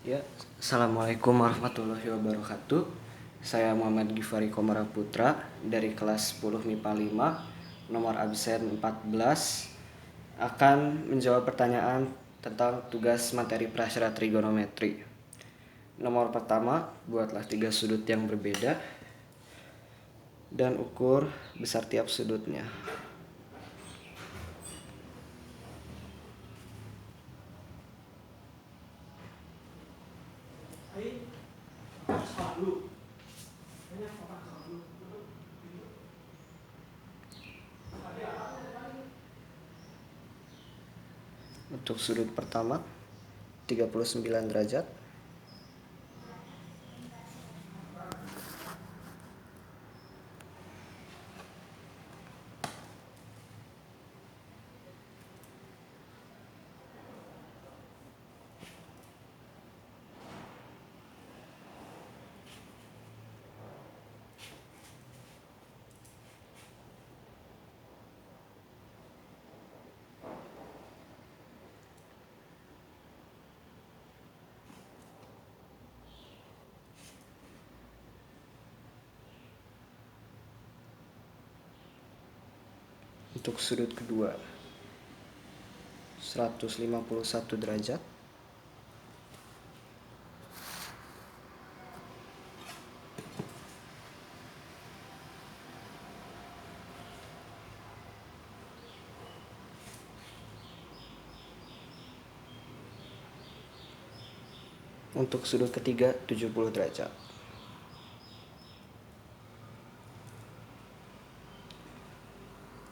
Ya, Assalamualaikum warahmatullahi wabarakatuh. Saya Muhammad Gifari Komara Putra dari kelas 10 MIPA 5, nomor absen 14, akan menjawab pertanyaan tentang tugas materi prasyarat trigonometri. Nomor pertama, buatlah 3 sudut yang berbeda dan ukur besar tiap sudutnya. Untuk sudut pertama 39 derajat. Untuk sudut kedua 151 derajat. Untuk sudut ketiga 70 derajat.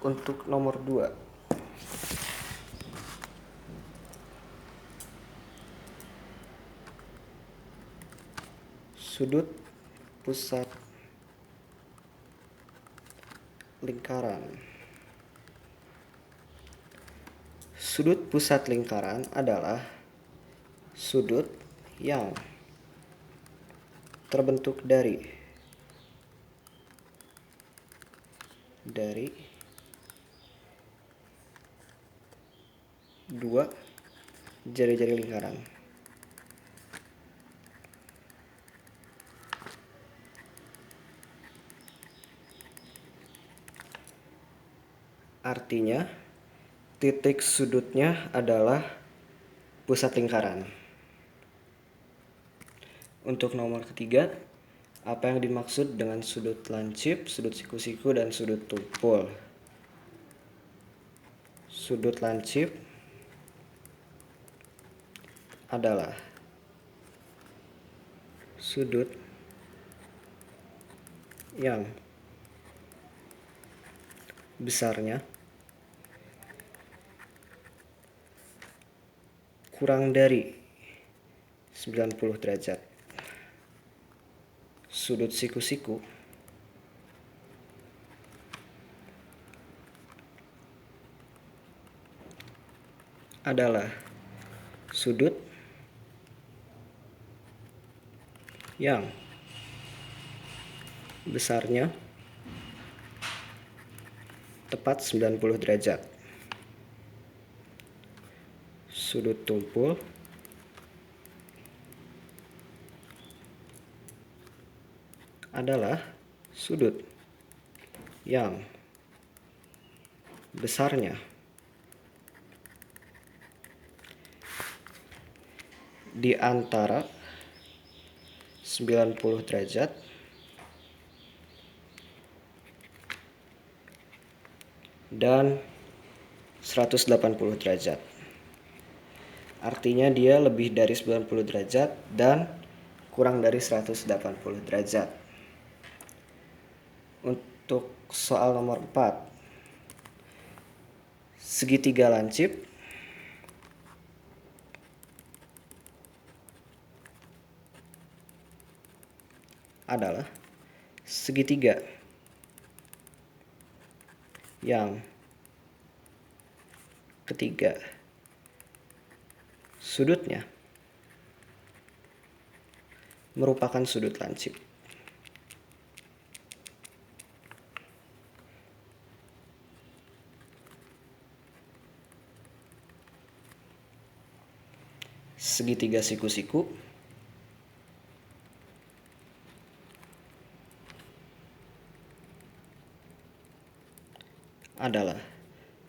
Untuk nomor 2 sudut pusat lingkaran. Sudut pusat lingkaran adalah sudut yang terbentuk dari dua jari-jari lingkaran. Artinya, titik sudutnya adalah pusat lingkaran. Untuk nomor ketiga, apa yang dimaksud dengan sudut lancip, sudut siku-siku, dan sudut tumpul? Sudut lancip adalah sudut yang besarnya kurang dari 90 derajat. Sudut siku-siku adalah sudut yang besarnya tepat 90 derajat. Sudut tumpul adalah sudut yang besarnya di antara 90 derajat dan 180 derajat. Artinya dia lebih dari 90 derajat dan kurang dari 180 derajat. Untuk soal nomor 4, segitiga lancip adalah segitiga yang ketiga sudutnya merupakan sudut lancip. Segitiga siku-siku adalah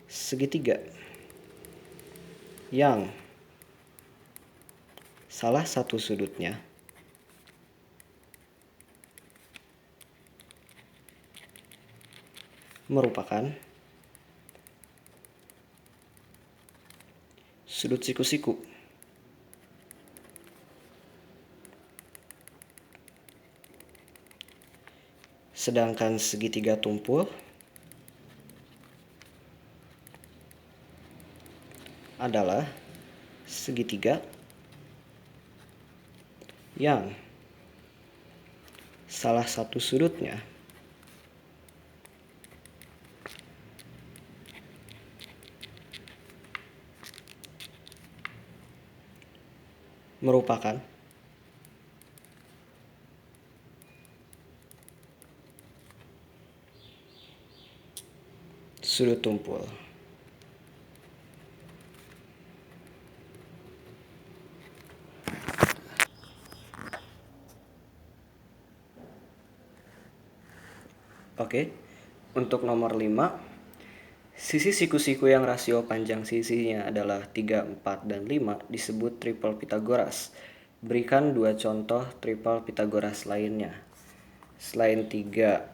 segitiga yang salah satu sudutnya merupakan sudut siku-siku. Sedangkan segitiga tumpul adalah segitiga yang salah satu sudutnya merupakan sudut tumpul. Oke, untuk nomor 5, sisi siku-siku yang rasio panjang sisinya adalah 3, 4, dan 5 disebut triple Pythagoras. Berikan 2 contoh triple Pythagoras lainnya. Selain 3,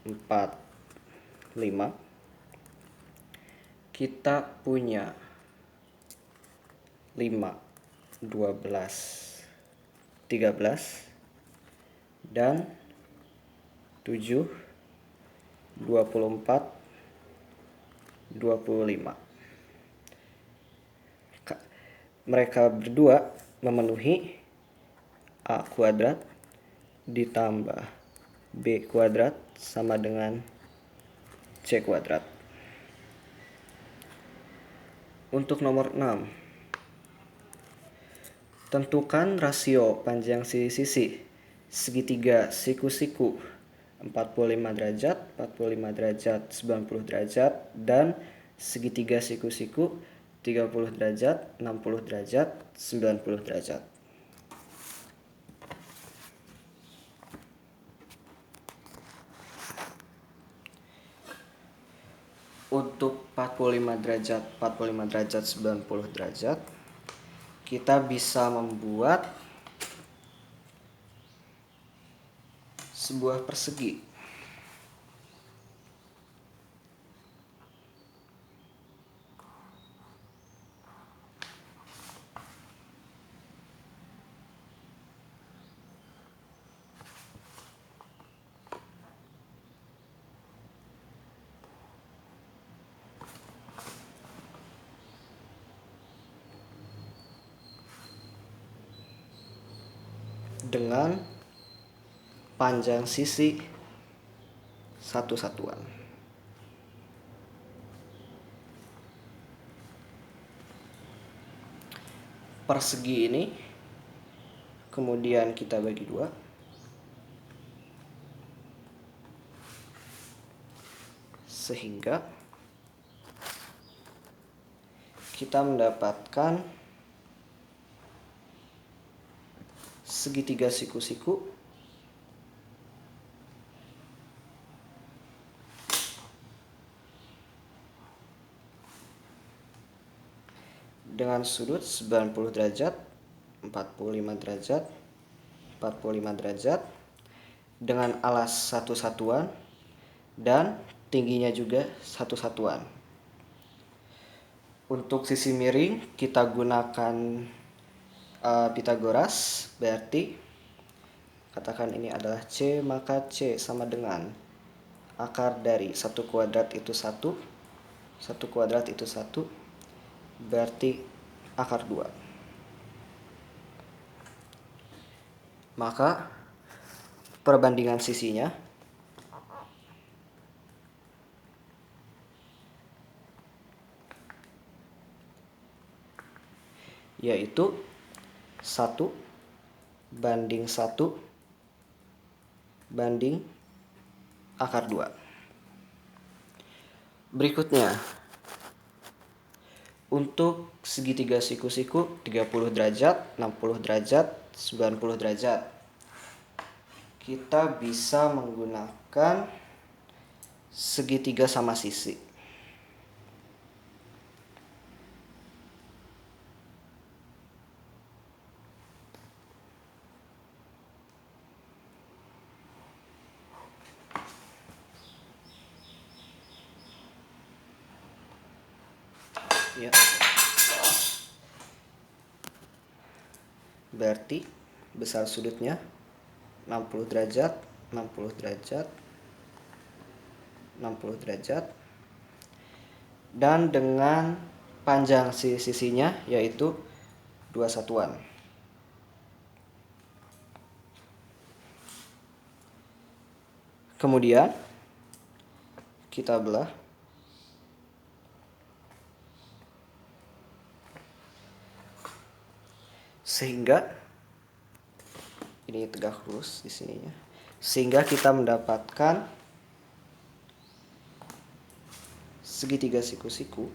4, 5, kita punya 5, 12, 13, dan 7, 24, 25. Mereka berdua memenuhi A kuadrat ditambah B kuadrat sama dengan C kuadrat. Untuk nomor 6, tentukan rasio panjang sisi-sisi segitiga siku-siku 45 derajat, 45 derajat, 90 derajat, dan segitiga siku-siku 30 derajat, 60 derajat, 90 derajat. Untuk 45 derajat, 45 derajat, 90 derajat, kita bisa membuat sebuah persegi. Dengan panjang sisi satu satuan. Persegi ini kemudian kita bagi 2, sehingga kita mendapatkan segitiga siku-siku dengan sudut 90 derajat, 45 derajat, 45 derajat, dengan alas satu satuan dan tingginya juga satu satuan. Untuk sisi miring kita gunakan Pythagoras, berarti katakan ini adalah C, maka C sama dengan akar dari 1 kuadrat itu 1, 1 kuadrat itu 1, berarti akar 2. Maka perbandingan sisinya yaitu 1 banding 1 banding akar 2. Berikutnya, untuk segitiga siku-siku 30 derajat, 60 derajat, 90 derajat, kita bisa menggunakan segitiga sama sisi. Ya. Berarti besar sudutnya 60 derajat, 60 derajat, 60 derajat. Dan dengan panjang sisinya yaitu 2 satuan. Kemudian kita belah sehingga ini tegak lurus di sininya. Sehingga kita mendapatkan segitiga siku-siku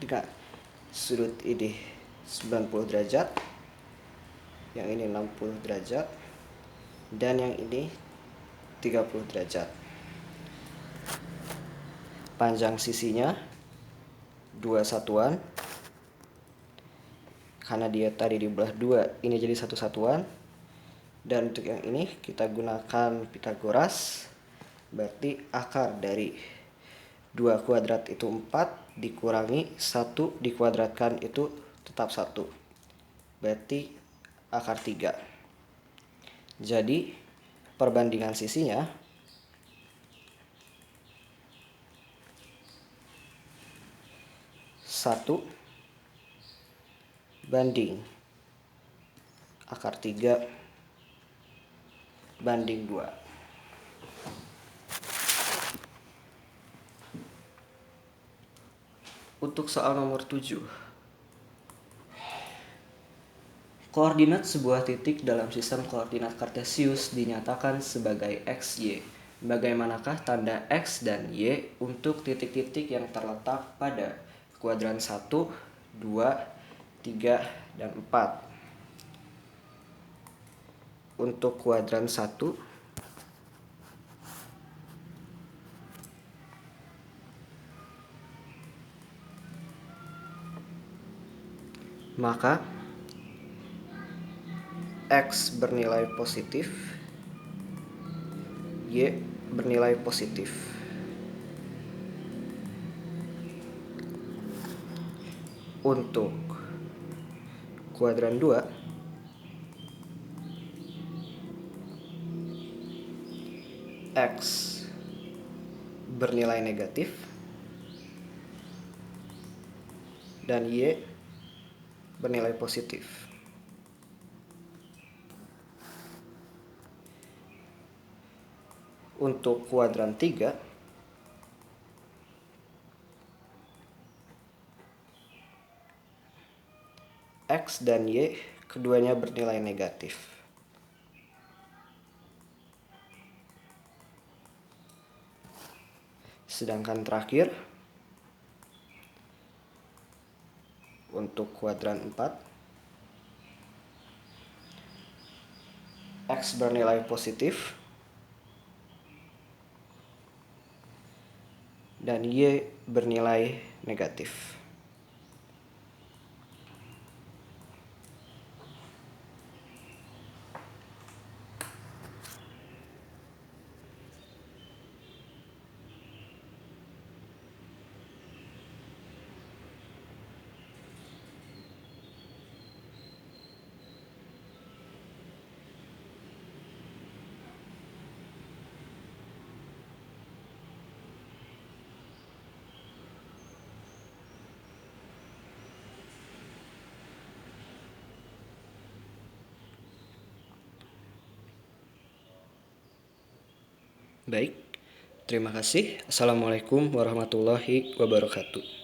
dengan sudut ini 90 derajat, yang ini 60 derajat, dan yang ini 30 derajat. Panjang sisinya 2 satuan, karena dia tadi dibelah 2, ini jadi 1 satuan. Dan untuk yang ini kita gunakan Pitagoras, berarti akar dari 2 kuadrat itu 4, dikurangi 1 dikuadratkan itu tetap 1, berarti akar 3. Jadi perbandingan sisinya 1 banding akar 3 banding 2. Untuk soal nomor 7. Koordinat sebuah titik dalam sistem koordinat kartesius dinyatakan sebagai x, y. Bagaimanakah tanda x dan y untuk titik-titik yang terletak pada kuadran 1, 2, 3, dan 4? Untuk kuadran 1, maka X bernilai positif, Y bernilai positif. Untuk kuadran 2, X bernilai negatif dan Y bernilai positif. Untuk kuadran 3, X dan Y keduanya bernilai negatif. Sedangkan terakhir untuk kuadran 4, X bernilai positif dan Y bernilai negatif. Baik, terima kasih. Assalamualaikum warahmatullahi wabarakatuh.